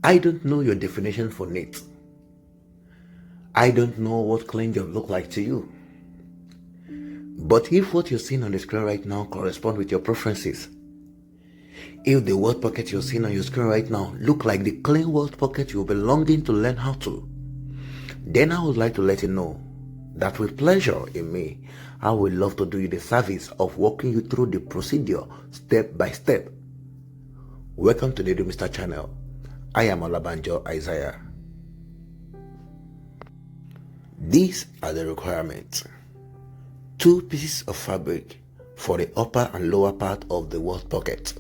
I don't know your definition for neat. I don't know what clean job look like to you. But if what you're seeing on the screen right now correspond with your preferences, if the welt pocket you're seeing on your screen right now look like the clean welt pocket you'll be longing to learn how to, then I would like to let you know that with pleasure in me, I would love to do you the service of walking you through the procedure step by step. Welcome to the Do Mr. channel. I am Olabanjo Isaiah. These are the requirements. 2 pieces of fabric for the upper and lower part of the welt pocket.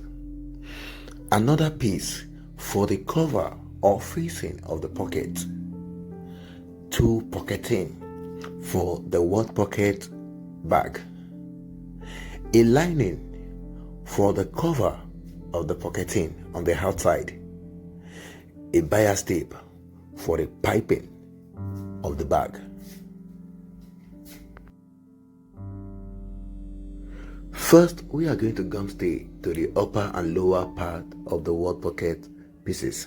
Another piece for the cover or facing of the pocket. 2 pocketing for the welt pocket bag. A lining for the cover of the pocketing on the outside. A bias tape for the piping of the bag. First, we are going to gum stay to the upper and lower part of the welt pocket pieces.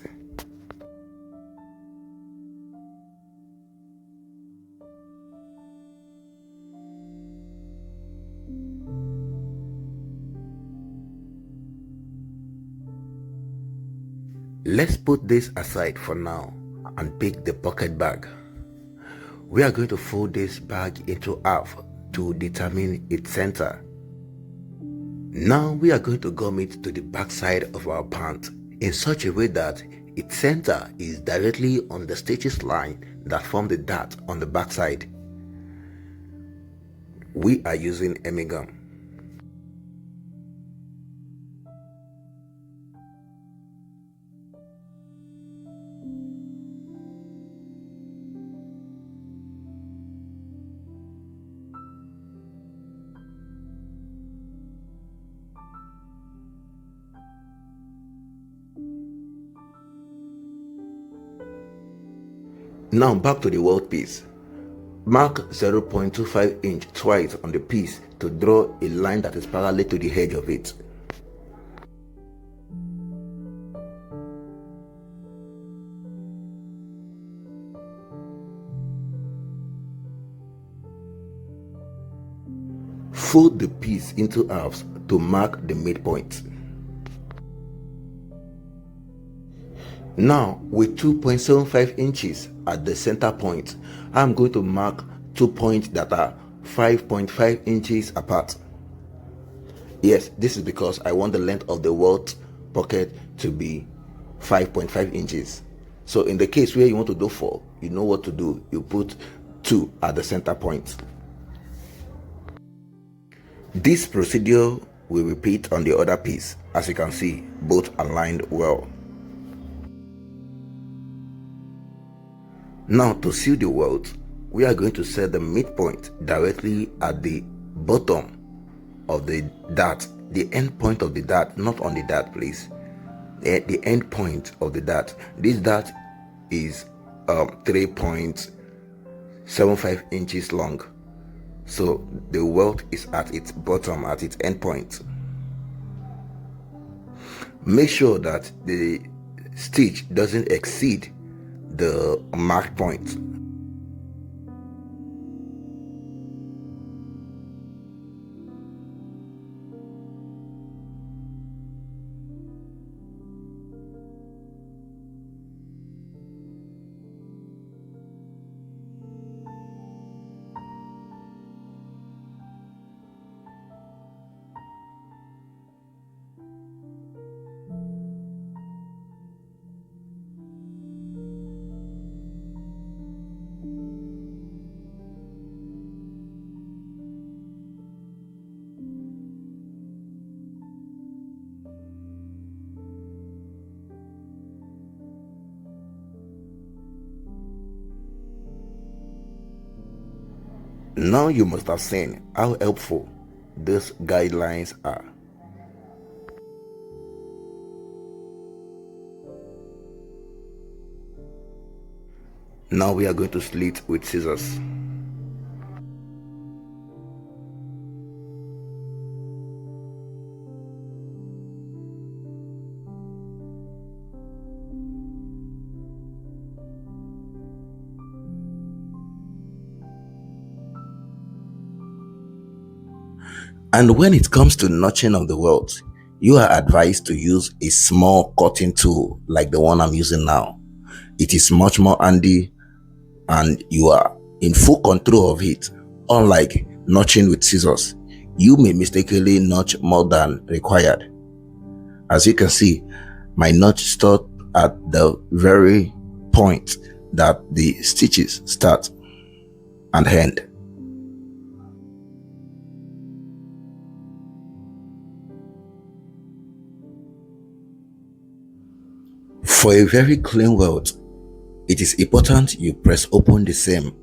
Let's put this aside for now and pick the pocket bag. We are going to fold this bag into half to determine its center. Now we are going to gum it to the back side of our pant in such a way that its center is directly on the stitches line that form the dart on the back side. We are using Emi gum. Now back to the welt piece. Mark 0.25 inch twice on the piece to draw a line that is parallel to the edge of it. Fold the piece into halves to mark the midpoint. Now, with 2.75 inches at the center point, I'm going to mark 2 points that are 5.5 inches apart. Yes, this is because I want the length of the welt pocket to be 5.5 inches. So in the case where you want to do 4, you know what to do. You put 2 at the center point. This procedure will repeat on the other piece. As you can see, both aligned well. Now to seal the welt, we are going to set the midpoint directly at the bottom of the dart, the end point of the dart, not on the dart please, the end point of the dart. This dart is 3.75 inches long, so the welt is at its bottom, at its end point. Make sure that the stitch doesn't exceed the mark point. Now you must have seen how helpful these guidelines are. Now we are going to slit with scissors. And when it comes to notching of the welt, you are advised to use a small cutting tool like the one I'm using now. It is much more handy and you are in full control of it. Unlike notching with scissors, you may mistakenly notch more than required. As you can see, my notch stopped at the very point that the stitches start and end. For a very clean welt, it is important you press open the seam.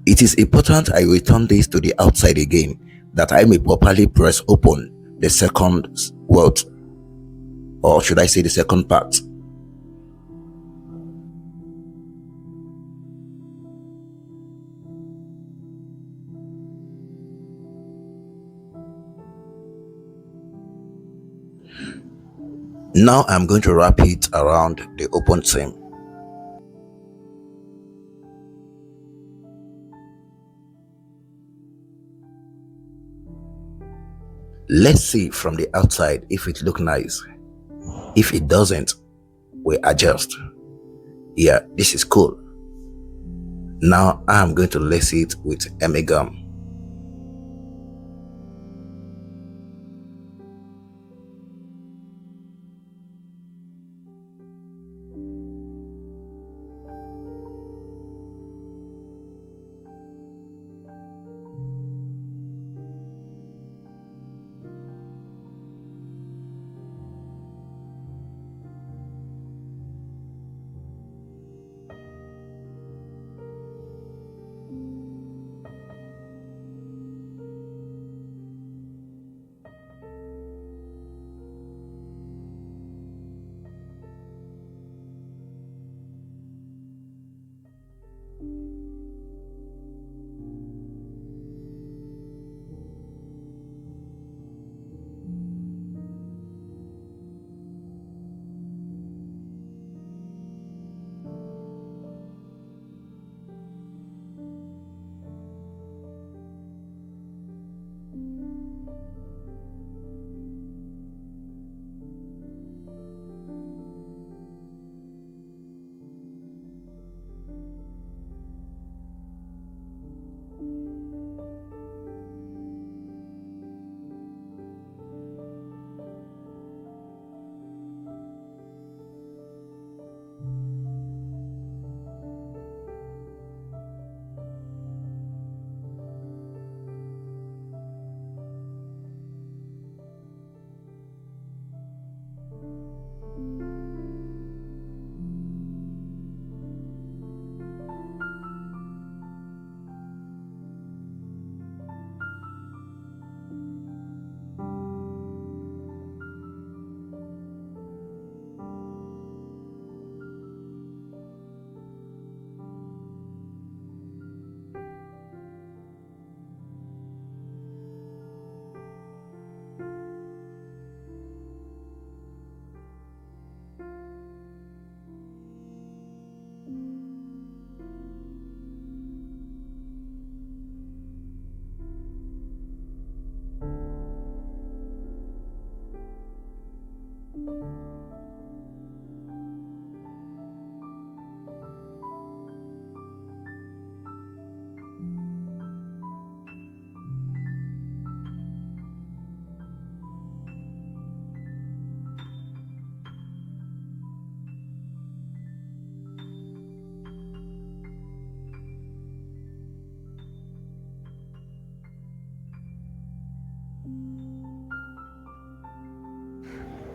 It is important I return this to the outside again that I may properly press open the second welt, or should I say the second part. Now I'm going to wrap it around the open seam. Let's see from the outside if it looks nice. If it doesn't, we adjust. Yeah, this is cool. Now I'm going to lace it with gum.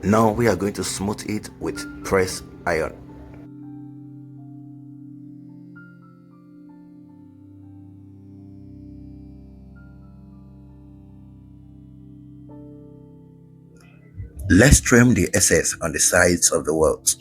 Now we are going to smooth it with press iron. Let's trim the excess on the sides of the welt.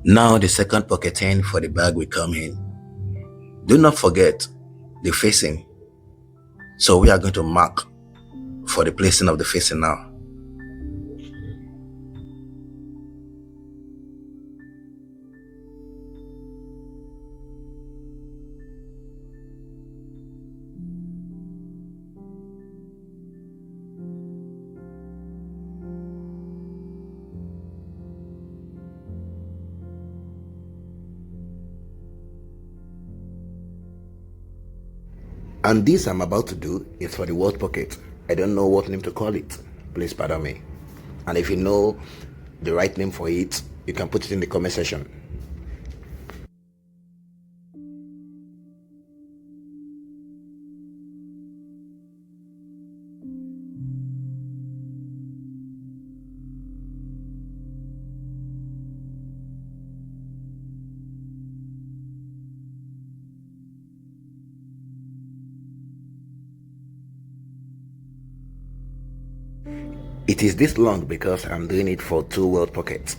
Now the second pocketing for the bag will come in. Do not forget the facing. So we are going to mark for the placing of the facing now. And this I'm about to do is for the welt pocket. I don't know what name to call it. Please pardon me. And if you know the right name for it, you can put it in the comment section. It is this long because I'm doing it for 2 welt pockets.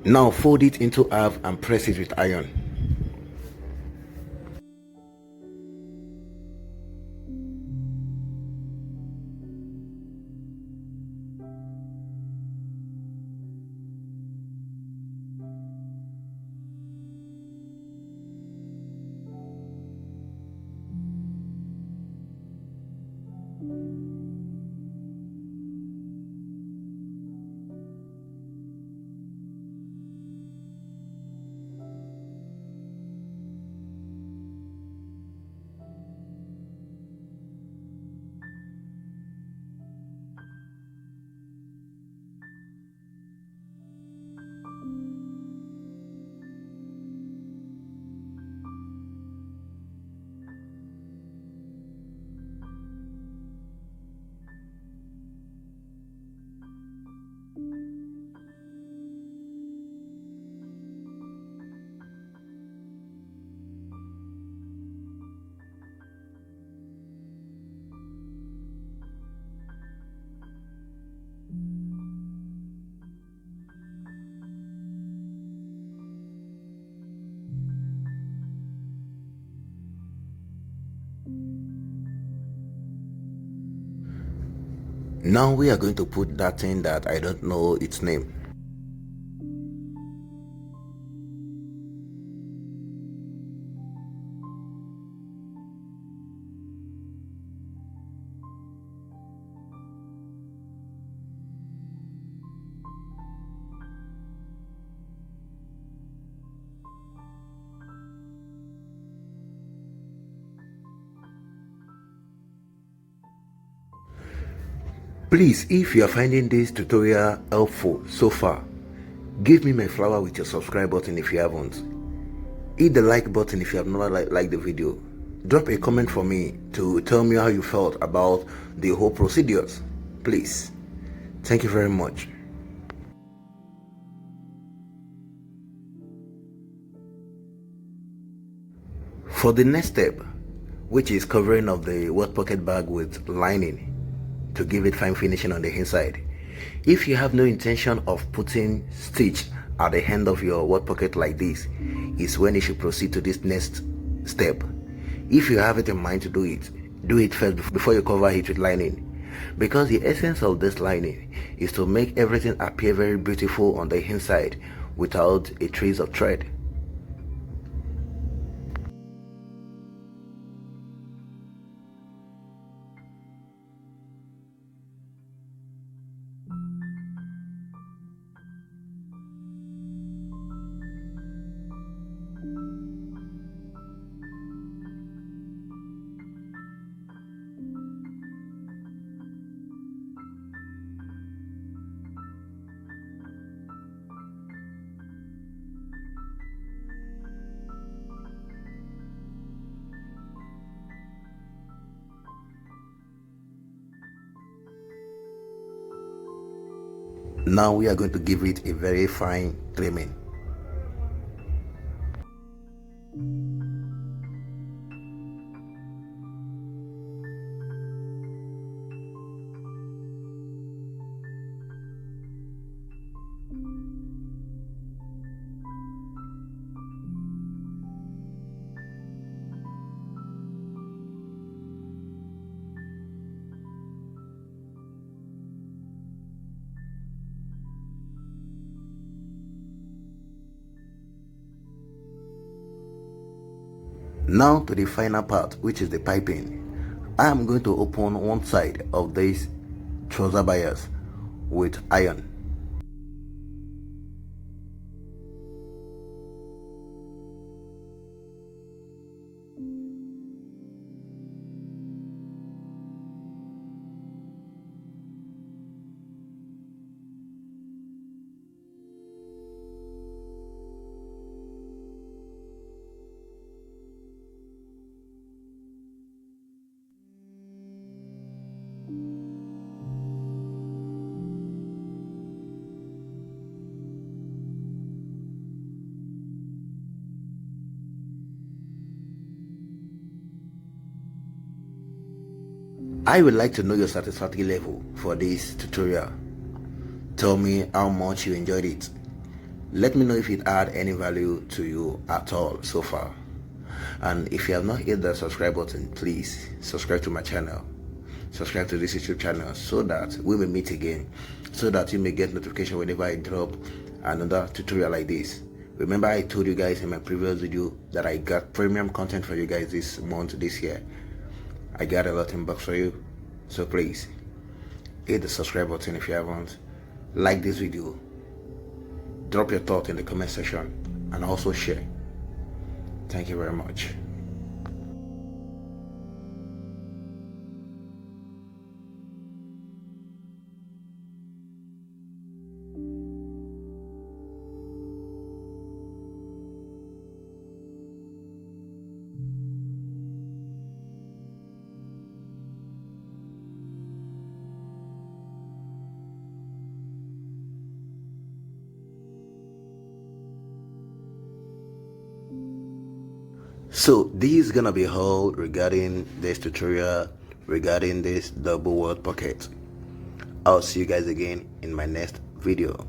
Now fold it into half and press it with iron. Now we are going to put that thing that I don't know its name. Please, if you are finding this tutorial helpful so far, give me my flower with your subscribe button if you haven't. Hit the like button if you have not liked the video. Drop a comment for me to tell me how you felt about the whole procedures. Please. Thank you very much. For the next step, which is covering of the welt pocket bag with lining to give it fine finishing on the inside. If you have no intention of putting stitch at the end of your welt pocket like this, is when you should proceed to this next step. If you have it in mind to do it first before you cover it with lining, because the essence of this lining is to make everything appear very beautiful on the inside without a trace of thread. Now we are going to give it a very fine trimming. Now to the final part, which is the piping. I am going to open one side of this trouser bias with iron. I would like to know your satisfaction level for this tutorial. Tell me how much you enjoyed it. Let me know if it had any value to you at all so far. And if you have not hit the subscribe button, please subscribe to my channel. Subscribe to this YouTube channel so that we will meet again, so that you may get notification whenever I drop another tutorial like this. Remember, I told you guys in my previous video that I got premium content for you guys this month, this year. I got a lot in box for you, so please hit the subscribe button if you haven't. Like this video, drop your thought in the comment section, and also share. Thank you very much. So this is gonna be all regarding this tutorial regarding this double welt pocket. I'll see you guys again in my next video.